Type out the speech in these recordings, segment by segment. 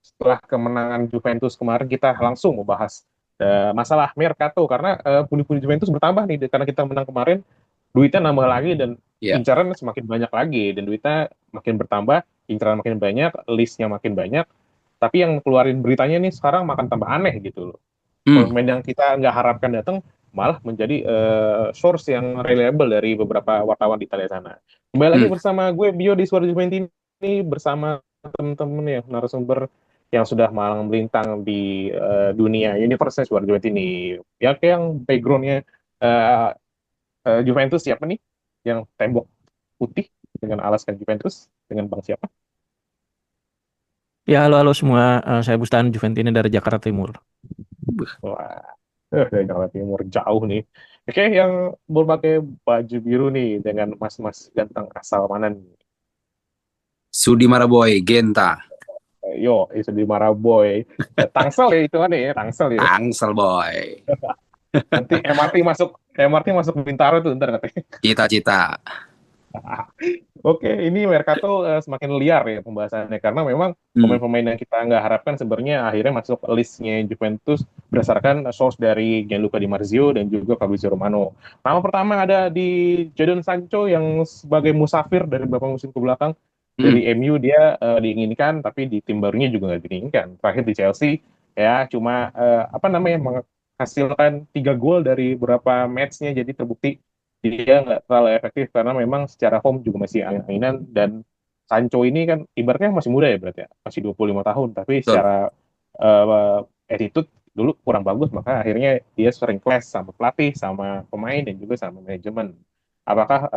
setelah kemenangan Juventus kemarin kita langsung membahas masalah Mercato karena pundi-pundi Juventus bertambah nih karena kita menang kemarin, duitnya nambah lagi dan Ya. incaran semakin banyak lagi dan duitnya makin bertambah, incaran makin banyak, listnya makin banyak. Tapi yang keluarin beritanya nih sekarang makan tambah aneh gitu loh. Hmm. Pemain yang kita nggak harapkan datang malah menjadi source yang reliable dari beberapa wartawan di Italia sana. Kembali lagi Hmm. bersama gue Bio di Suara Juventini ini bersama teman-teman ya narasumber yang sudah malang melintang di dunia universe Suara Juventini. Ya kayak yang backgroundnya uh, Juventus siapa nih? Yang tembok putih dengan alaskan Juventus dengan bang siapa? Ya, halo halo semua. Saya Bustan Juventini dari Jakarta Timur. Wah, dari Jawa Timur jauh nih. Oke, yang berpakai baju biru nih dengan mas-mas ganteng asal mana nih? Sudi Maraboy, Genta, Yo, itu di Maraboy. Tangsel ya itu kan ya, Tangsel ya. Tangsel Boy, Nanti MRT masuk Bintaro tuh ntar katanya. Cita-cita. Oke, ini Mercato semakin liar ya pembahasannya karena memang Hmm. pemain-pemain yang kita nggak harapkan sebenarnya akhirnya masuk listnya Juventus berdasarkan source dari Gianluca Di Marzio dan juga Fabrizio Romano. Nama pertama ada di Jadon Sancho yang sebagai musafir dari beberapa musim ke belakang Hmm. dari MU dia diinginkan tapi di tim barunya juga nggak diinginkan. Terakhir di Chelsea ya cuma apa namanya menghasilkan 3 gol dari beberapa matchnya jadi terbukti dia nggak terlalu efektif karena memang secara home juga masih angin-anginan dan Sancho ini kan ibaratnya masih muda ya berarti ya masih 25 tahun tapi Betul. secara attitude dulu kurang bagus maka akhirnya dia sering clash sama pelatih sama pemain dan juga sama manajemen. Apakah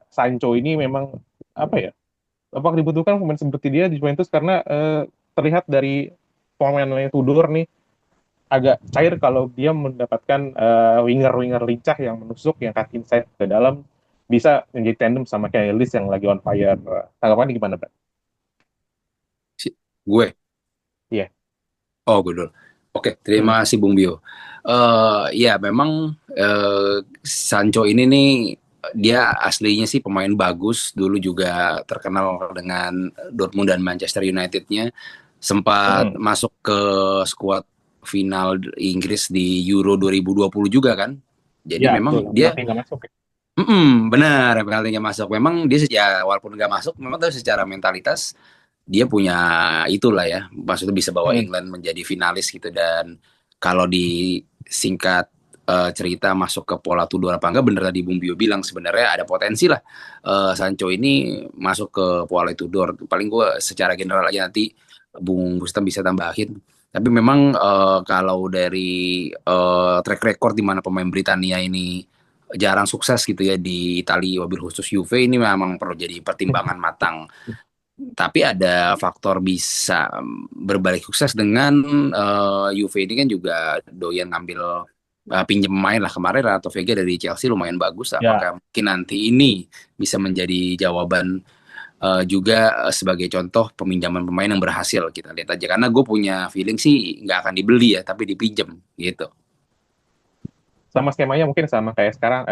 Sancho ini memang apa ya, apakah dibutuhkan pemain seperti dia di Juventus karena terlihat dari pemain Tudor nih agak cair kalau dia mendapatkan winger-winger lincah yang menusuk, yang cut inside ke dalam, bisa menjadi tandem sama kayak Ellis yang lagi on fire. Tanggapannya gimana, Bang? Gue. Iya. Oh, gue dulu. Oke, terima Hmm. kasih Bung Bio. Ya, memang Sancho ini nih dia aslinya sih pemain bagus. Dulu juga terkenal dengan Dortmund dan Manchester United-nya. Sempat Hmm. masuk ke skuad final Inggris di Euro 2020 juga kan. Jadi Ya, memang betul. dia Penalti nggak masuk ya. benar penaltinya masuk. Memang dia sejak walaupun nggak masuk, memang tuh secara mentalitas dia punya itulah ya, maksudnya bisa bawa Hmm. England menjadi finalis gitu. Dan kalau disingkat cerita masuk ke pola Tudor apa enggak, bener tadi Bung Bio bilang sebenarnya ada potensi lah Sancho ini masuk ke pola Tudor. Paling gue secara general aja nanti Bung Gustam bisa tambahin. Tapi memang kalau dari track record di mana pemain Britania ini jarang sukses gitu ya di Italia, wabil khusus Juve, ini memang perlu jadi pertimbangan matang. Tapi ada faktor bisa berbalik sukses dengan Juve ini kan juga doyan ngambil pinjem pemain lah. Kemarin Renato Vega dari Chelsea lumayan bagus. Ya, Apakah mungkin nanti ini bisa menjadi jawaban juga sebagai contoh peminjaman pemain yang berhasil? Kita lihat aja, karena gue punya feeling sih nggak akan dibeli ya, tapi dipinjem gitu. sama skemanya mungkin sama kayak sekarang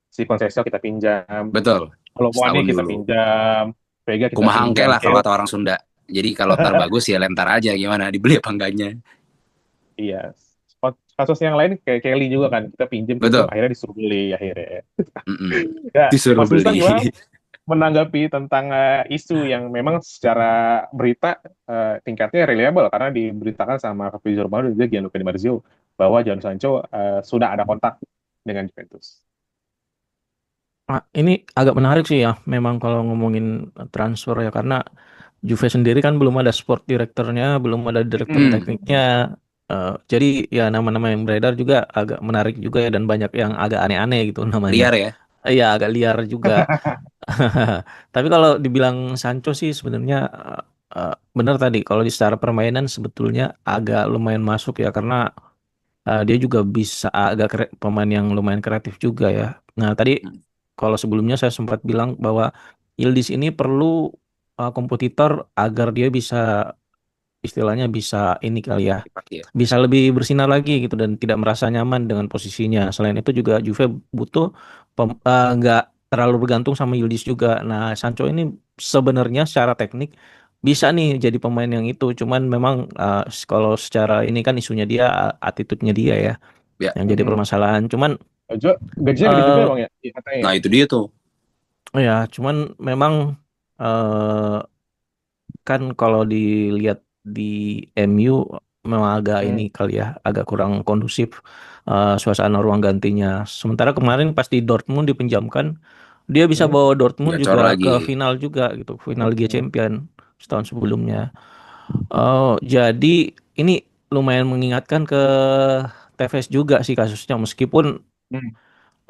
si Conceição kita pinjam, Betul, kalau Muani setahun kita dulu. pinjam, Vega kita Kumahangke pinjam. lah kalau Kayak kata orang Sunda. Jadi kalau ntar bagus ya lentar aja, gimana dibeli apa enggaknya. iya. Kasus yang lain kayak Kelly juga kan kita pinjam gitu Betul. akhirnya disuruh beli akhirnya. Mm-mm. Ya, Disuruh Mas Gustan beli. gimana menanggapi tentang isu yang memang secara berita tingkatnya reliable karena diberitakan sama Fabrizio Romano dan juga Gianluca Di Marzio bahwa Jadon Sancho sudah ada kontak dengan Juventus. Ini agak menarik sih ya, memang kalau ngomongin transfer ya, karena Juve sendiri kan belum ada sport direkturnya, belum ada direktur Mm. tekniknya. Jadi ya nama-nama yang beredar juga agak menarik juga ya, dan banyak yang agak aneh-aneh gitu namanya. Liar ya. Iya, agak liar juga. Tapi kalau dibilang Sancho sih sebenarnya benar tadi, kalau di secara permainan sebetulnya agak lumayan masuk ya, karena dia juga bisa pemain yang lumayan kreatif juga ya. Nah, tadi Mm. kalau sebelumnya saya sempat bilang bahwa Yildiz ini perlu kompetitor agar dia bisa, istilahnya bisa ini kali ya, Dipakai ya. bisa lebih bersinar lagi gitu dan tidak merasa nyaman dengan posisinya. Selain itu juga Juve butuh nggak terlalu bergantung sama Yildiz juga. Nah, Sancho ini sebenarnya secara teknik bisa nih jadi pemain yang itu. Cuman memang kalau secara ini kan isunya dia, attitude-nya dia ya, Ya. yang jadi Mm-mm. permasalahan. Cuman Juga gajinya gede juga eh bang ya, iya, katanya Nah ya. itu dia tuh. ya, cuman memang eh kan kalau dilihat di MU memang agak ini Mm. kali ya, agak kurang kondusif suasana ruang gantinya. Sementara kemarin pas di Dortmund dipinjamkan, dia bisa Mm. bawa Dortmund Gacor juga ke lagi. final juga gitu, final Liga Mm. Champion setahun sebelumnya. Oh, jadi ini lumayan mengingatkan ke Tevez juga sih kasusnya, meskipun Mm.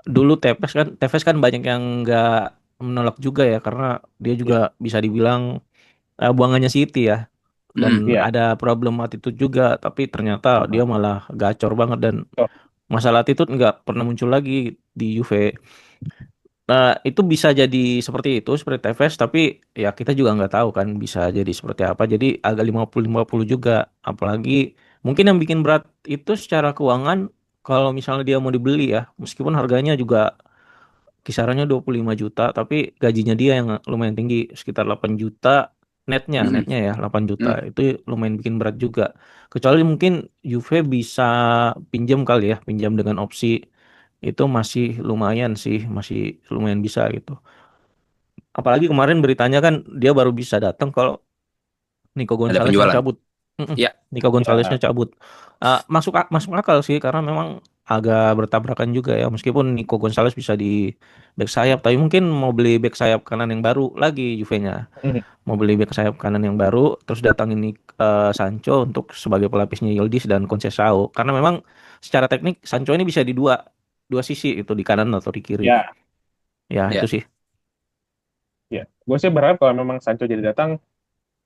dulu Tevez kan banyak yang nggak menolak juga ya, karena dia Iya. juga bisa dibilang buangannya City ya, Mm-mm. dan Iya. ada problem attitude juga, tapi ternyata dia Uh-huh. malah gacor banget, dan So, masalah attitude nggak pernah muncul lagi di Juve. Nah, itu bisa jadi seperti itu, seperti Tevez, tapi ya kita juga nggak tahu kan bisa jadi seperti apa. Jadi agak 50-50 juga. Apalagi mungkin yang bikin berat itu secara keuangan, kalau misalnya dia mau dibeli ya, meskipun harganya juga kisarannya 25 juta, tapi gajinya dia yang lumayan tinggi, sekitar 8 juta netnya, Mm-mm. netnya ya 8 juta. Mm. Itu lumayan bikin berat juga. Kecuali mungkin Juve bisa pinjam kali ya, pinjam dengan opsi, itu masih lumayan sih, masih lumayan bisa gitu. Apalagi kemarin beritanya kan dia baru bisa datang kalau Nico Ada Gonzaleznya penjualan. cabut. Mm-mm. Ya. Nico Gonzaleznya ya. cabut. Masuk akal sih, karena memang agak bertabrakan juga ya. Meskipun Nico Gonzalez bisa di back sayap, tapi mungkin mau beli back sayap kanan yang baru lagi Juve-nya. Mm. Mau beli back sayap kanan yang baru, terus datangin Sancho untuk sebagai pelapisnya Yildiz dan Conceição. Karena memang secara teknik Sancho ini bisa di dua sisi, itu di kanan atau di kiri. Ya, Ya itu Ya. sih. ya. Gue sih berharap kalau memang Sancho jadi datang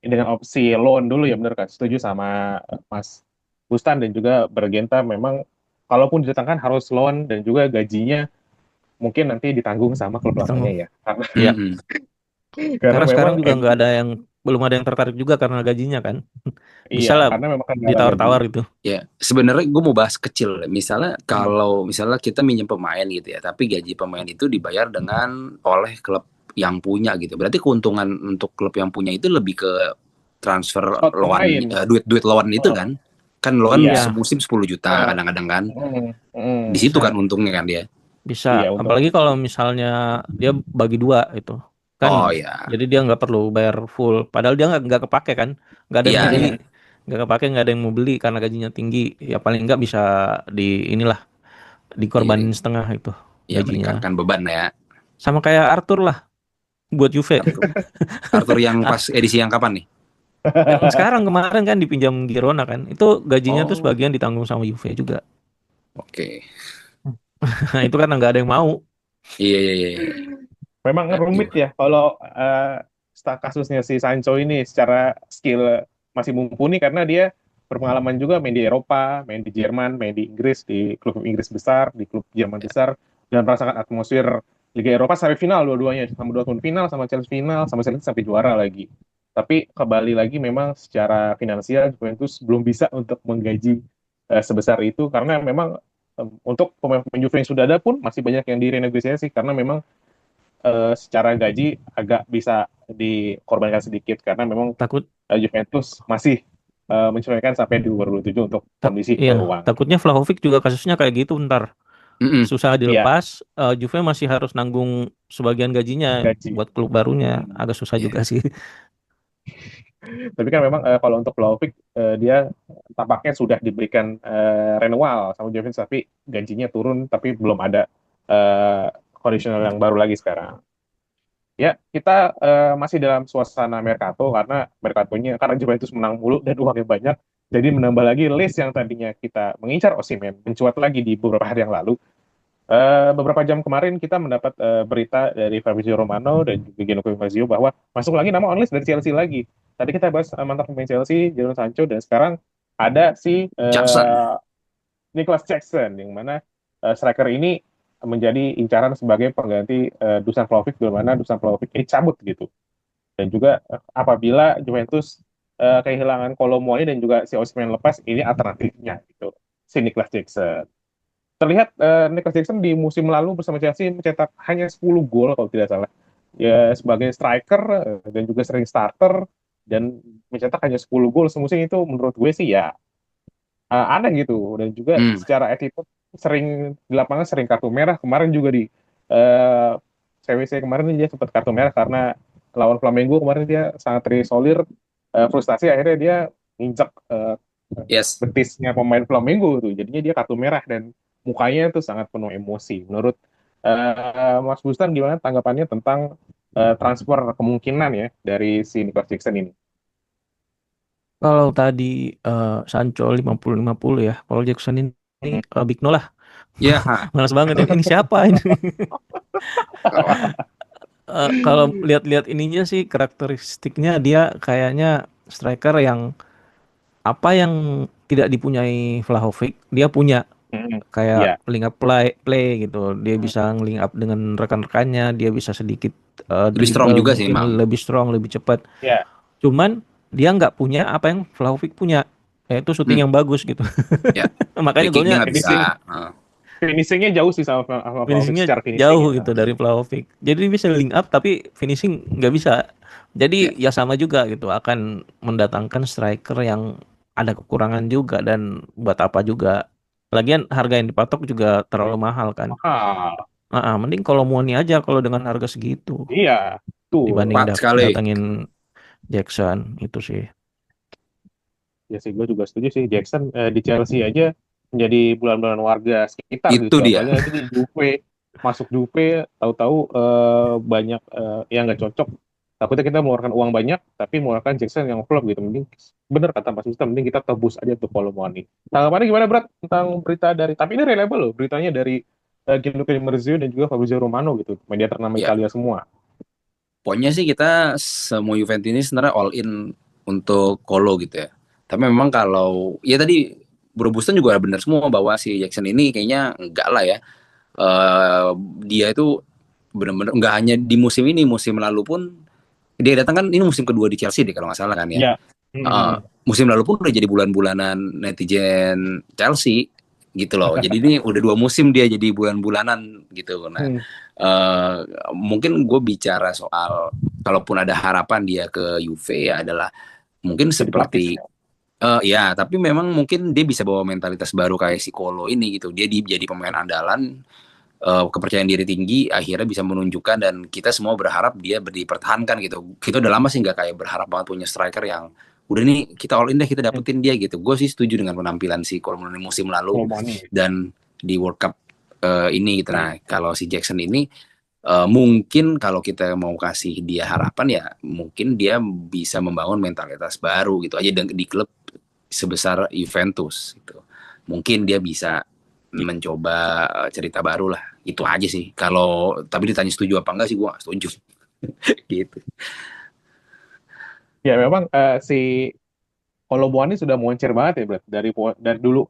dengan opsi loan dulu ya, bener kan? Setuju sama Mas Bustan dan juga Bergenta, memang kalaupun didatangkan harus loan dan juga gajinya mungkin nanti ditanggung sama klub lamanya Ditanggung. ya. Karena Ya. Mm-mm. karena Karena memang sekarang juga nggak ada yang belum ada yang tertarik juga karena gajinya kan. iya, Bisa lah karena memang kendala gaji. ditawar-tawar itu. Ya, sebenarnya gue mau bahas kecil. Misalnya Hmm. kalau misalnya kita minjem pemain gitu ya, tapi gaji pemain itu dibayar dengan oleh klub yang punya gitu. Berarti keuntungan untuk klub yang punya itu lebih ke transfer Slot loan, pemain. duit-duit loan itu Heeh. kan. Kan loan Iya. Ya, semusim 10 juta Heeh. kadang-kadang kan. Di situ bisa, kan untungnya kan dia. bisa. Iya, untuk Apalagi kalau misalnya dia bagi dua itu, kan, Oh ya. jadi dia nggak perlu bayar full. Padahal dia nggak kepake kan, nggak ada yang Iya, mau beli, iya. nggak kepake, nggak ada yang mau beli karena gajinya tinggi. Ya paling nggak bisa di inilah dikorbanin Iya, setengah itu ya gajinya. meringankan beban ya. Sama kayak Arthur lah buat Juve. Arthur, Arthur yang pas edisi yang kapan nih? Yang sekarang kemarin kan dipinjam Girona kan, itu gajinya tuh Oh, sebagian ditanggung sama Juve juga. oke. Nah itu kan nggak ada yang mau. Iya, iya, iya, iya. memang rumit Aduh. ya kalau kasusnya si Sancho ini secara skill masih mumpuni karena dia berpengalaman juga main di Eropa, main di Jerman, main di Inggris, di klub Inggris besar, di klub Jerman besar, dan merasakan atmosfer Liga Eropa sampai final dua-duanya, sama Dortmund final, sama Chelsea final, sama Chelsea sampai juara lagi. Tapi kembali lagi memang secara finansial Juventus belum bisa untuk menggaji sebesar itu karena memang untuk pemain-pemain Juve yang sudah ada pun masih banyak yang direnegosiasi karena memang secara gaji agak bisa dikorbankan sedikit karena memang Takut Juventus masih menyesuaikan sampai di 2027 untuk kondisi iya, keuangan. takutnya Vlahovic juga kasusnya kayak gitu ntar. Mm-mm. Susah Iya, dilepas, Juve masih harus nanggung sebagian gajinya gaji. buat klub barunya. Hmm. Agak susah Iya. juga sih. Tapi kan memang kalau untuk Vlahovic dia tampaknya sudah diberikan renewal sama Juventus tapi gajinya turun tapi belum ada kondisional yang baru lagi sekarang. Ya, kita masih dalam suasana Mercato karena Juventus menang mulu dan uangnya banyak. Jadi menambah lagi list yang tadinya kita mengincar Osimhen mencuat lagi di beberapa hari yang lalu. Beberapa jam kemarin kita mendapat berita dari Fabrizio Romano dan juga Gianluca Fazio bahwa masuk lagi nama on list dari Chelsea lagi. Tadi kita bahas mantan pemain Chelsea, Jadon Sancho, dan sekarang ada si Jackson. Nicholas Jackson, yang mana striker ini menjadi incaran sebagai pengganti Dusan Vlahovic, di mana Dusan Vlahovic cabut gitu. Dan juga apabila Juventus kehilangan Colomoni dan juga si Osimhen lepas, ini alternatifnya gitu. Si Nicholas Jackson. Terlihat Nicholas Jackson di musim lalu bersama Chelsea mencetak hanya 10 gol kalau tidak salah. Ya sebagai striker dan juga sering starter dan mencetak hanya 10 gol semusim itu menurut gue sih ya aneh gitu. Dan juga Hmm. secara attitude sering di lapangan sering kartu merah. Kemarin juga di uh, CWC kemarin dia sempat kartu merah karena lawan Flamengo kemarin dia sangat terisolir, frustasi akhirnya dia nginjak Yes. betisnya pemain Flamengo tuh. Jadinya dia kartu merah dan mukanya tuh sangat penuh emosi. Menurut Mas Bustan gimana tanggapannya tentang transfer kemungkinan ya dari si Nicolas Jackson ini? Kalau tadi Sancho 50-50 ya, Paul Jackson ini Hmm. Big No lah. Ya. Malas banget ini siapa ini? Kalau lihat-lihat ininya sih karakteristiknya dia kayaknya striker yang apa yang tidak dipunyai Vlahovic dia punya, Hmm. kayak Ya. link up play gitu, dia bisa link up dengan rekan-rekannya, dia bisa sedikit Lebih strong dribble juga sih mungkin emang. lebih strong lebih cepat, Ya. cuman dia nggak punya apa yang Vlahovic punya, yaitu Hmm. syuting yang bagus gitu. Ya. Makanya Free kick dia golnya nggak bisa. Finishing finishingnya jauh sih sama Vlahovic finishingnya secara finishing jauh ya. gitu dari Vlahovic. Jadi dia bisa link up tapi finishing nggak bisa. Ya. Jadi ya sama juga gitu, akan mendatangkan striker yang ada kekurangan juga, dan buat apa juga. Lagian harga yang dipatok juga terlalu mahal kan. Mahal. Mending kalau Muani aja kalau dengan harga segitu Iya, tuh. dibanding Tepat sekali. datengin Jackson itu sih. Ya sih, gue juga setuju sih. Jackson di Chelsea aja menjadi bulan-bulan warga sekitar Itu gitu. dia. Apalagi nanti di Juve, masuk Juve, tahu-tahu banyak yang nggak cocok. Takutnya kita mengeluarkan uang banyak, tapi mengeluarkan Jackson yang flop gitu. Mending, bener kata Mas Ustaz, mending kita tebus aja tuh kalau mau nih. Tanggapannya gimana, Berat, tentang berita dari, tapi ini reliable loh, beritanya dari Gianluca Di Marzio dan juga Fabrizio Romano gitu, media ternama Ya. Italia semua. Pokoknya sih kita semua Juventus ini sebenarnya all in untuk Kolo gitu ya. Tapi memang kalau ya tadi Bro Buston juga benar semua bahwa si Jackson ini kayaknya enggak lah ya. Eh dia itu benar-benar enggak hanya di musim ini, musim lalu pun dia datang kan ini musim kedua di Chelsea deh kalau nggak salah kan ya. Ya. Eh, musim lalu pun udah jadi bulan-bulanan netizen Chelsea gitu loh. Jadi ini udah 2 musim dia jadi bulan-bulanan gitu. Nah, eh, mungkin gue bicara soal kalaupun ada harapan dia ke Juve ya adalah mungkin Jadi pelatih. seperti ya, tapi memang mungkin dia bisa bawa mentalitas baru kayak si Kolo ini gitu. Dia jadi pemain andalan, kepercayaan diri tinggi, akhirnya bisa menunjukkan dan kita semua berharap dia dipertahankan gitu. Kita udah lama sih nggak kayak berharap banget punya striker yang udah nih kita all in deh kita dapetin dia gitu. Gue sih setuju dengan penampilan si Kolo musim lalu Kalau mau nih. dan di World Cup ini gitu. Nah, kalau si Jackson ini mungkin kalau kita mau kasih dia harapan ya mungkin dia bisa membangun mentalitas baru gitu aja di klub sebesar Juventus gitu. Mungkin dia bisa mencoba cerita baru lah. Itu aja sih. Kalau tapi ditanya setuju apa enggak sih gua nggak setuju gitu. Ya memang si Koloboani sudah moncer banget ya, Brad. Dari dulu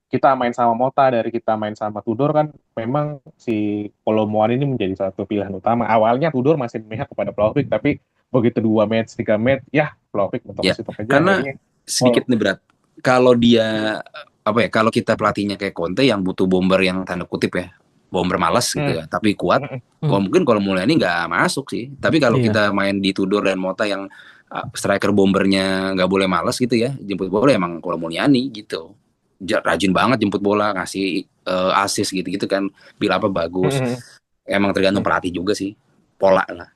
kita main sama Mota, dari kita main sama Tudor kan, memang si Koloboani ini menjadi satu pilihan utama. Awalnya Tudor masih memihak kepada Vlahovic, tapi begitu 2 match, 3 match, ya Vlahovic mentok Ya. kasih tok aja Karena akhirnya. sedikit nih berat. Kalau dia apa ya? Kalau kita pelatihnya kayak Conte yang butuh bomber yang tanda kutip ya, bomber malas gitu Hmm. ya, tapi kuat. Wah, Hmm, mungkin kalau mulai ini nggak masuk sih. Tapi kalau iya. kita main di Tudor dan Mota yang striker bombernya nggak boleh malas gitu ya, jemput bola emang kalau Mulyani gitu. Rajin banget jemput bola, ngasih assist gitu-gitu kan. Bila apa bagus. Emang tergantung pelatih juga sih. Pola lah.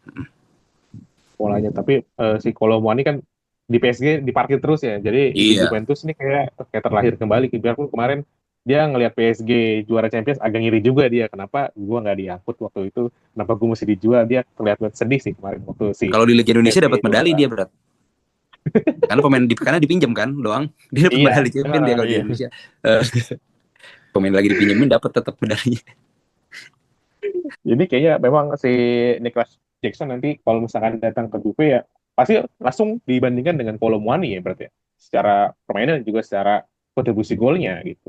Polanya. Tapi si Koloboani kan di PSG diparkir terus ya. Jadi di Iya. Juventus ini kayak terlahir kembali. Biarpun kemarin dia ngelihat PSG juara Champions agak ngiri juga dia. Kenapa gua nggak diangkut waktu itu? Kenapa gua mesti dijual? Dia kelihatan sedih sih kemarin waktu si Kalau di Liga Indonesia PSG dapat medali juara. dia berat. Karena dipinjam kan doang. Dia dapat Iya, medali champion dia kalau di Iya. Indonesia. Eh, pemain lagi dipinjemin dapat tetap medalinya. jadi kayaknya memang si Nicolas Jackson nanti kalau misalkan datang ke Juve ya pasti langsung dibandingkan dengan Kolo Muani ya berarti ya. Secara permainan dan juga secara kontribusi golnya gitu.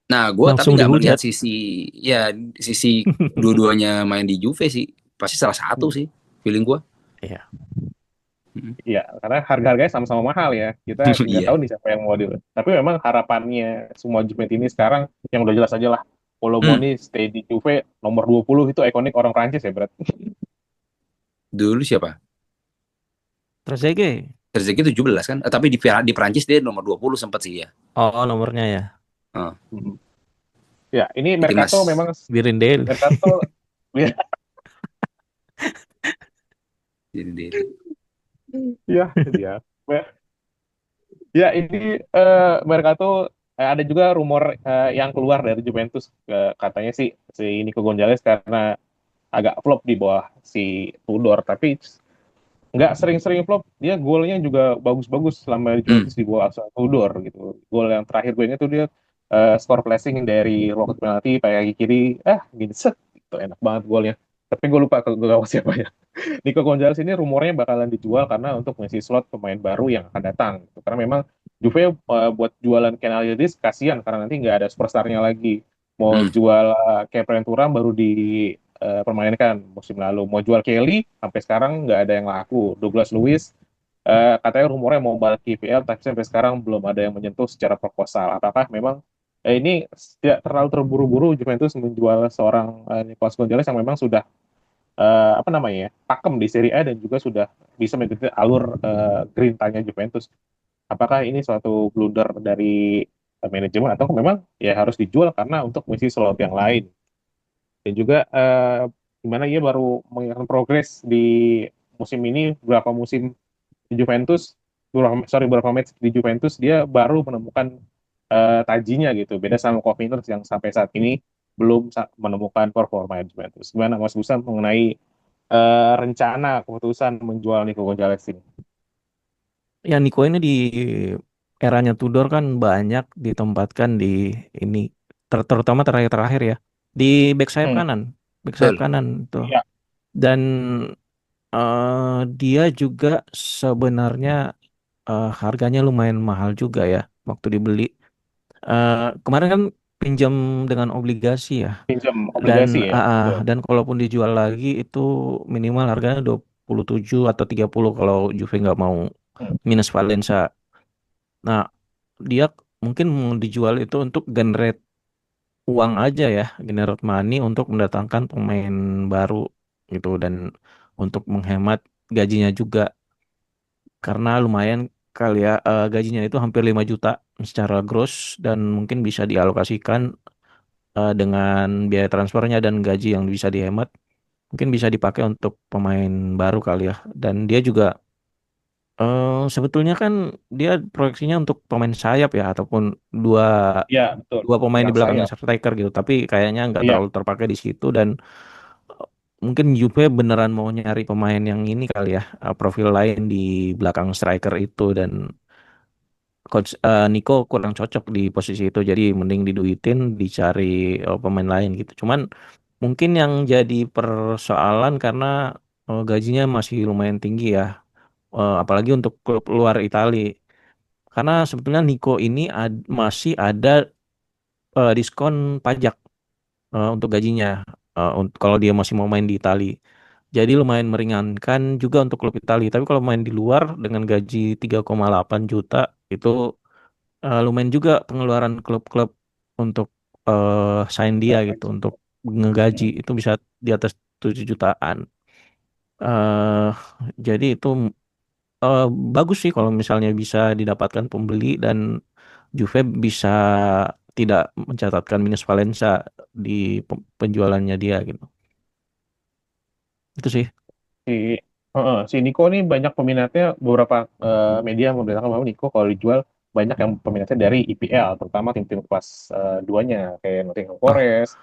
Nah, gue tapi Langsung nggak melihat dihujat. sisi dua-duanya main di Juve sih. Pasti salah satu Hmm. sih feeling gue. Iya. Iya, karena harga-harganya sama-sama mahal ya. Kita nggak tahu Iya. nih siapa yang mau deal. Tapi memang harapannya semua Juventus ini sekarang yang udah jelas aja lah. Kolo Hmm, Muani stay di Juve nomor 20 itu ikonik orang Prancis ya, Brad. dulu siapa? Trezeguet. Trezeguet 17 kan. Tapi di Prancis dia nomor 20 sempat sih ya. Oh, nomornya ya. Oh, Mhm. Ya, ini di Mercato timnas memang Birindel. Mercato ya, jadi dia. ya, ya. Ya, ini Mercato ada juga rumor yang keluar dari Juventus, katanya sih si Nico Gonzalez karena agak flop di bawah si Tudor, tapi nggak sering-sering flop, dia golnya juga bagus-bagus selama di Hmm. Juventus di bawah Tudor gitu. Gol yang terakhir gue ingat tuh dia skor placing dari rocket penalti pakai kaki kiri, gini set, itu enak banget golnya. Tapi gue lupa ke gawang siapa ya. Nico Gonzalez ini rumornya bakalan dijual karena untuk mengisi slot pemain baru yang akan datang. Gitu. Karena memang Juve buat jualan Kenalidis kasihan karena nanti nggak ada superstarnya lagi. Mau Hmm. jual Kepren Turam baru dipermainkan musim lalu. Mau jual Kelly sampai sekarang nggak ada yang laku. Douglas Luiz katanya rumornya mau balik ke IPL tapi sampai sekarang belum ada yang menyentuh secara proposal. Apakah memang ini tidak terlalu terburu-buru Juventus menjual seorang Nicolas Gonzalez yang memang sudah apa namanya ya, pakem di Serie A dan juga sudah bisa mengikuti alur gerintanya Juventus. Apakah ini suatu blunder dari manajemen atau memang ya harus dijual karena untuk mengisi slot yang lain? Dan juga gimana ia baru mengingatkan progres di musim ini, beberapa musim di Juventus, beberapa match di Juventus dia baru menemukan tajinya gitu. Beda sama Koviners yang sampai saat ini belum menemukan performa Juventus. Gimana Mas Busan mengenai rencana keputusan menjual Nico Gonzalez ini? Ya, Nico ini di eranya Tudor kan banyak ditempatkan di ini, terutama terakhir-terakhir ya, di back sayap Hmm, kanan, back sayap Betul. kanan tuh. ya, Dan dia juga sebenarnya harganya lumayan mahal juga ya waktu dibeli. Kemarin kan pinjam dengan obligasi ya. pinjam Dan obligasi ya, betul. dan kalaupun dijual lagi itu minimal harganya 27 atau 30 kalau Juve nggak mau Hmm, minus Valencia. Nah, dia mungkin mau dijual itu untuk generate uang aja ya, generate money untuk mendatangkan pemain baru gitu, dan untuk menghemat gajinya juga karena lumayan kali ya, gajinya itu hampir 5 juta secara gross, dan mungkin bisa dialokasikan dengan biaya transfernya dan gaji yang bisa dihemat, mungkin bisa dipakai untuk pemain baru kali ya. Dan dia juga sebetulnya kan dia proyeksinya untuk pemain sayap ya, ataupun dua ya betul. dua pemain di Gelang belakang sayap. striker gitu. Tapi kayaknya nggak Iya, terlalu terpakai di situ, dan eh, mungkin Juve beneran mau nyari pemain yang ini kali ya, profil lain di belakang striker itu, dan coach Nico kurang cocok di posisi itu, jadi mending diduitin dicari pemain lain gitu. Cuman mungkin yang jadi persoalan karena gajinya masih lumayan tinggi ya, apalagi untuk klub luar Italia. Karena sebetulnya Nico ini masih ada diskon pajak untuk gajinya, kalau dia masih mau main di Italia. Jadi lumayan meringankan juga untuk klub Italia. Tapi kalau main di luar dengan gaji 3,8 juta itu lumayan juga pengeluaran klub-klub untuk sign dia gitu, gaji. untuk ngegaji Hmm. itu bisa di atas 7 jutaan. eh jadi itu eh, bagus sih kalau misalnya bisa didapatkan pembeli, dan Juve bisa tidak mencatatkan minus Valencia di penjualannya dia gitu. Itu sih. Si Nico ini banyak peminatnya, beberapa media memberitakan bahwa Nico kalau dijual banyak yang peminatnya dari IPL, terutama tim-tim kelas 2-nya kayak Nottingham Ah, Forest,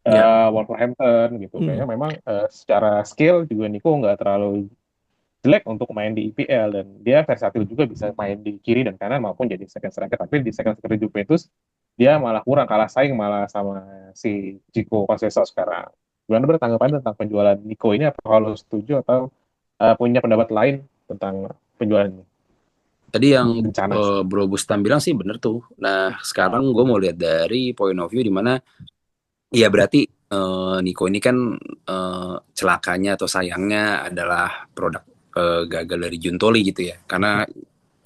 Ya. Wolverhampton gitu. hmm. Kayaknya memang secara skill juga Nico nggak terlalu jelek untuk main di IPL dan dia versatil juga bisa main di kiri dan kanan maupun jadi second striker. Tapi di second striker Juventus dia malah kurang, kalah saing malah sama si Chico Conceição sekarang. Gimana bertanggapan tentang penjualan Nico ini? Apa kalau setuju atau punya pendapat lain tentang penjualan ini? Tadi yang Rencana sih. Bro Bustam bilang sih bener tuh. Nah, sekarang gue mau lihat dari point of view di mana ya berarti Nico ini kan celakanya atau sayangnya adalah produk gagal dari Giuntoli gitu ya. Karena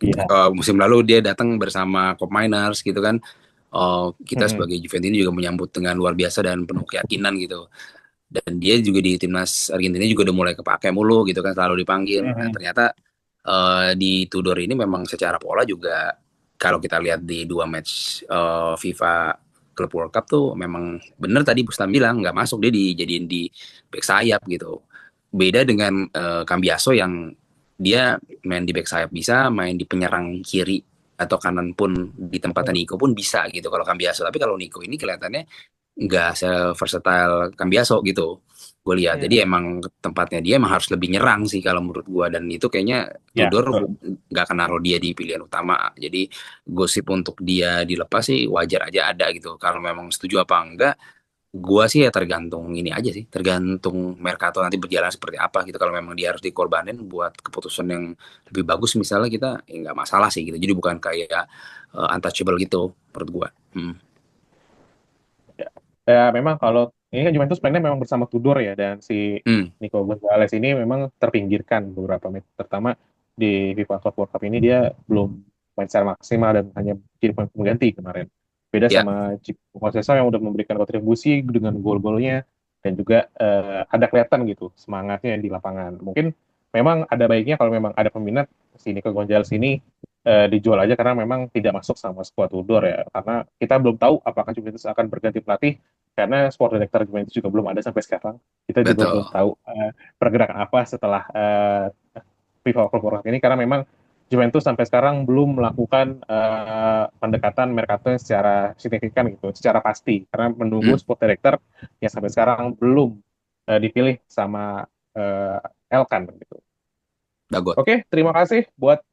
Iya. musim lalu dia datang bersama Cop Miners gitu kan. Kita Mm-mm. sebagai Juventus ini juga menyambut dengan luar biasa dan penuh keyakinan gitu. Dan dia juga di timnas Argentina juga udah mulai kepake mulu gitu kan, selalu dipanggil. Nah Mm-mm. ternyata Di Tudor ini memang secara pola juga kalau kita lihat di 2 match FIFA Club World Cup tuh memang bener tadi Bustam bilang nggak masuk, dia dijadiin di back sayap gitu. Beda dengan Cambiaso yang dia main di back sayap bisa, main di penyerang kiri atau kanan pun di tempatnya Nico pun bisa gitu kalau Cambiaso. Tapi kalau Nico ini kelihatannya nggak se-versatile Cambiaso gitu gue lihat. Jadi Ya, emang tempatnya dia emang harus lebih nyerang sih kalau menurut gue, dan itu kayaknya ya, Tudor betul. nggak akan naruh dia di pilihan utama. Jadi gosip untuk dia dilepas sih wajar aja ada gitu. Kalau memang setuju apa enggak, gue sih ya tergantung ini aja sih, tergantung Mercato nanti berjalan seperti apa gitu. Kalau memang dia harus dikorbanin buat keputusan yang lebih bagus misalnya, kita ya nggak masalah sih gitu. Jadi bukan kayak untouchable gitu menurut gue. Ya, ya, memang kalau ini kan Juventus mainnya memang bersama Tudor ya, dan si Hmm. Nico Gonzalez ini memang terpinggirkan beberapa match, terutama di FIFA Club World Cup ini dia belum main secara maksimal dan hanya jadi pemain pengganti kemarin. Beda Ya, sama Chico Conceição yang udah memberikan kontribusi dengan gol-golnya dan juga ada kelihatan gitu semangatnya di lapangan. Mungkin memang ada baiknya kalau memang ada peminat, si Nico Gonzalez ini dijual aja karena memang tidak masuk sama skuad Tudor ya. Karena kita belum tahu apakah Juventus akan berganti pelatih, karena sport director Juventus juga belum ada sampai sekarang. Kita juga belum betul. tahu pergerakan apa setelah FIFA World Cup ini, karena memang Juventus sampai sekarang belum melakukan pendekatan mercato secara signifikan gitu, secara pasti, karena menunggu Hmm. sport director yang sampai sekarang belum dipilih sama Elkan gitu. Bagus. Oke, terima kasih buat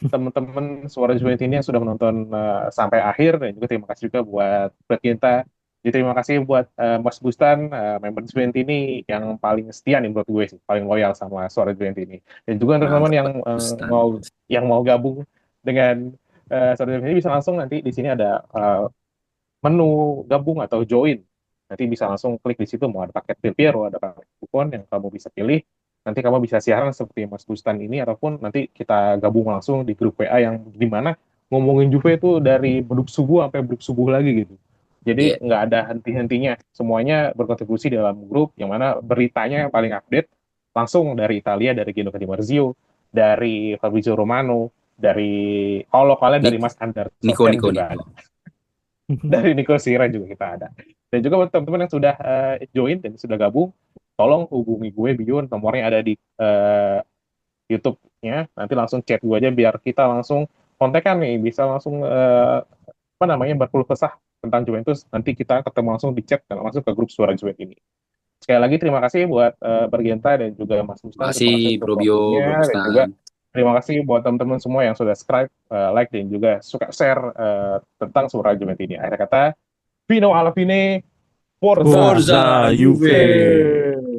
teman-teman Suara Juventus ini yang sudah menonton sampai akhir, dan juga terima kasih juga buat Fred Ginta. Jadi terima kasih buat Mas Bustan, member Juventus ini yang paling setia nih menurut gue sih, paling loyal sama Suara Juventus ini. Dan juga untuk teman-teman Mantap, yang Stan. mau gabung dengan Suara Juventus ini, bisa langsung nanti di sini ada menu gabung atau join. Nanti bisa langsung klik di situ, mau ada paket Del Piero, ada paket kupon yang kamu bisa pilih. Nanti kamu bisa siaran seperti Mas Bustan ini, ataupun nanti kita gabung langsung di grup WA yang dimana ngomongin Juve itu dari beduk subuh sampai beduk subuh lagi gitu. Jadi Iya. nggak ada henti-hentinya. Semuanya berkontribusi dalam grup yang mana beritanya yang paling update langsung dari Italia, dari Gianluca Di Marzio, dari Fabrizio Romano, dari kalau lokalnya dari Ni- Mas Andar Niko, Sofyan Niko, juga Niko. ada. Dari Nico Sira juga kita ada. Dan juga buat teman-teman yang sudah join dan sudah gabung, tolong hubungi gue Biyun, nomornya ada di YouTube-nya. Nanti langsung chat gue aja biar kita langsung kontekan nih, bisa langsung apa namanya berkeluh kesah tentang Juventus. Nanti kita ketemu langsung di chat dan langsung ke grup Suara Juventus ini. Sekali lagi terima kasih buat Bergenta dan juga Mas Mustan, terima Makasih kasih untuk Bro Bio, Bro waktunya, dan juga Stan. terima kasih buat teman-teman semua yang sudah subscribe, like, dan juga suka share tentang Suara Juventus ini. Akhir kata, Vino alla fine, Forza Forza Forza Juve. Juve.